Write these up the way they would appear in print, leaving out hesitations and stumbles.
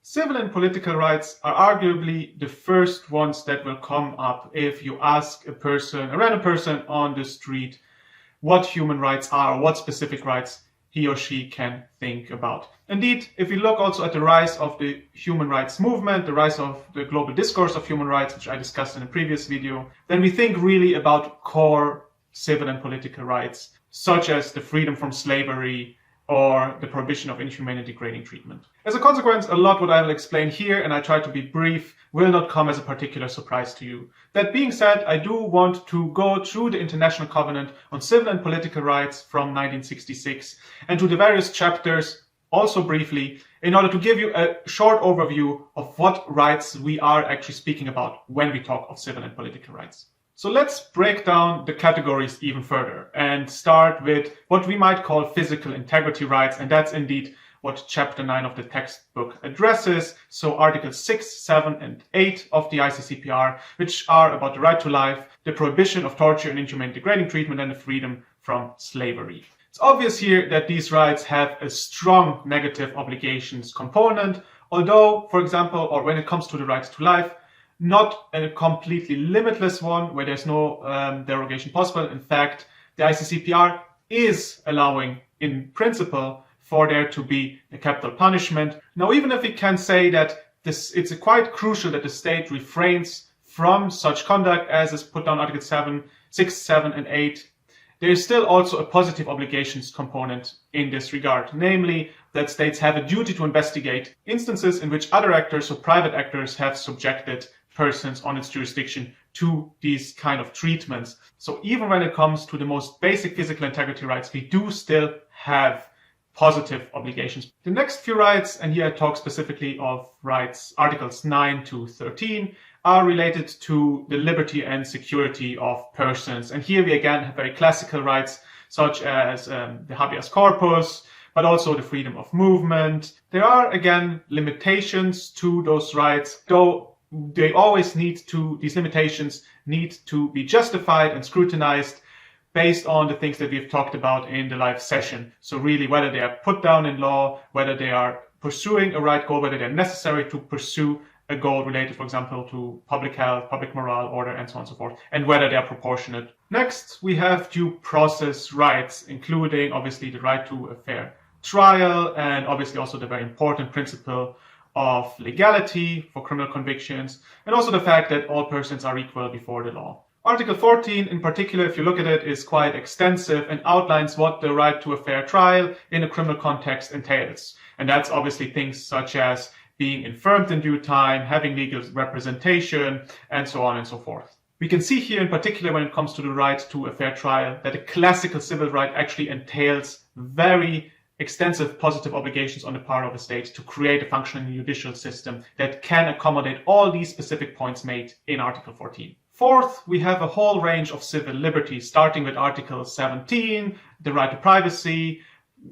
Civil and political rights are arguably the first ones that will come up if you ask a random person on the street, what human rights are, what specific rights he or she can think about. Indeed, if we look also at the rise of the human rights movement, the rise of the global discourse of human rights, which I discussed in a previous video, then we think really about core civil and political rights, such as the freedom from slavery or the prohibition of inhumane and degrading treatment. As a consequence, a lot what I will explain here, and I try to be brief, will not come as a particular surprise to you. That being said, I do want to go through the International Covenant on Civil and Political Rights from 1966 and to the various chapters also briefly, in order to give you a short overview of what rights we are actually speaking about when we talk of civil and political rights. So let's break down the categories even further and start with what we might call physical integrity rights, and that's indeed what Chapter 9 of the textbook addresses. So Articles 6, 7, and 8 of the ICCPR, which are about the right to life, the prohibition of torture and inhumane degrading treatment, and the freedom from slavery. It's obvious here that these rights have a strong negative obligations component, although, for example, or when it comes to the right to life, not a completely limitless one where there's no derogation possible. In fact, the ICCPR is allowing, in principle, for there to be a capital punishment. Now, even if we can say that it's quite crucial that the state refrains from such conduct as is put down Article 6, 7, and 8, there is still also a positive obligations component in this regard, namely that states have a duty to investigate instances in which other actors or private actors have subjected persons on its jurisdiction to these kind of treatments. So even when it comes to the most basic physical integrity rights, we do still have positive obligations. The next few rights, and here I talk specifically of rights, Articles 9 to 13, are related to the liberty and security of persons. And here we again have very classical rights, such as the habeas corpus, but also the freedom of movement. There are again limitations to those rights, though these limitations need to be justified and scrutinized based on the things that we've talked about in the live session. So really whether they are put down in law, whether they are pursuing a right goal, whether they're necessary to pursue a goal related, for example, to public health, public morale, order, and so on and so forth, and whether they are proportionate. Next, we have due process rights, including obviously the right to a fair trial, and obviously also the very important principle of legality for criminal convictions, and also the fact that all persons are equal before the law. Article 14 in particular, if you look at it, is quite extensive and outlines what the right to a fair trial in a criminal context entails. And that's obviously things such as being infirmed in due time, having legal representation, and so on and so forth. We can see here in particular when it comes to the right to a fair trial that a classical civil right actually entails very extensive positive obligations on the part of the state to create a functioning judicial system that can accommodate all these specific points made in Article 14. Fourth, we have a whole range of civil liberties, starting with Article 17, the right to privacy,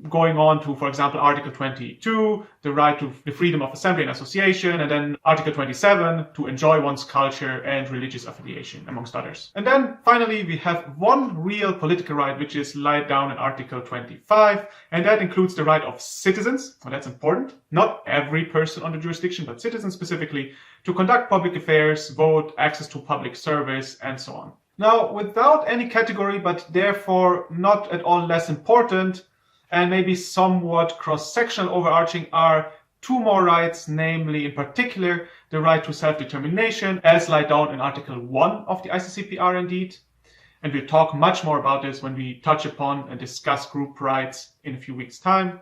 going on to, for example, Article 22, the right to the freedom of assembly and association, and then Article 27, to enjoy one's culture and religious affiliation, amongst others. And then finally, we have one real political right, which is laid down in Article 25, and that includes the right of citizens, and that's important, not every person on the jurisdiction, but citizens specifically, to conduct public affairs, vote, access to public service, and so on. Now, without any category, but therefore not at all less important, and maybe somewhat cross-sectional overarching, are two more rights, namely in particular the right to self-determination as laid down in Article 1 of the ICCPR indeed. And we'll talk much more about this when we touch upon and discuss group rights in a few weeks' time.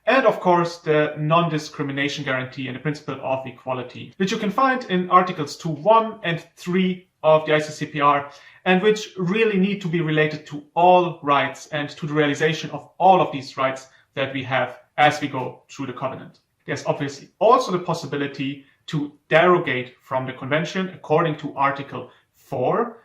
And of course the non-discrimination guarantee and the principle of equality, which you can find in Articles 2.1 and 3 of the ICCPR, and which really need to be related to all rights and to the realization of all of these rights that we have as we go through the covenant. There's obviously also the possibility to derogate from the convention according to Article 4,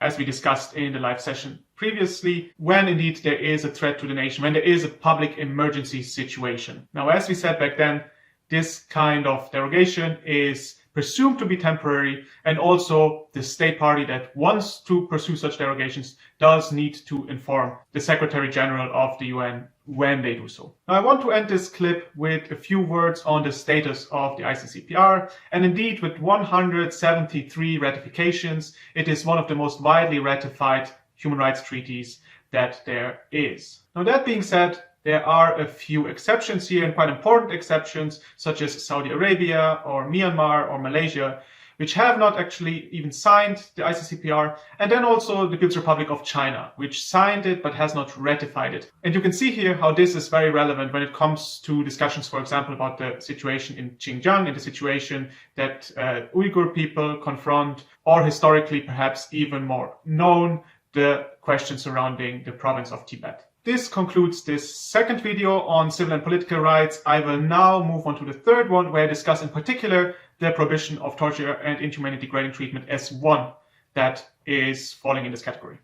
as we discussed in the live session previously, when indeed there is a threat to the nation, when there is a public emergency situation. Now, as we said back then, this kind of derogation is presumed to be temporary, and also the state party that wants to pursue such derogations does need to inform the Secretary General of the UN when they do so. Now, I want to end this clip with a few words on the status of the ICCPR, and indeed with 173 ratifications, it is one of the most widely ratified human rights treaties that there is. Now, that being said, there are a few exceptions here, and quite important exceptions, such as Saudi Arabia or Myanmar or Malaysia, which have not actually even signed the ICCPR, and then also the People's Republic of China, which signed it but has not ratified it. And you can see here how this is very relevant when it comes to discussions, for example, about the situation in Xinjiang and the situation that Uyghur people confront, or historically perhaps even more known, the question surrounding the province of Tibet. This concludes this second video on civil and political rights. I will now move on to the third one, where I discuss in particular the prohibition of torture and inhumane and degrading treatment as one that is falling in this category.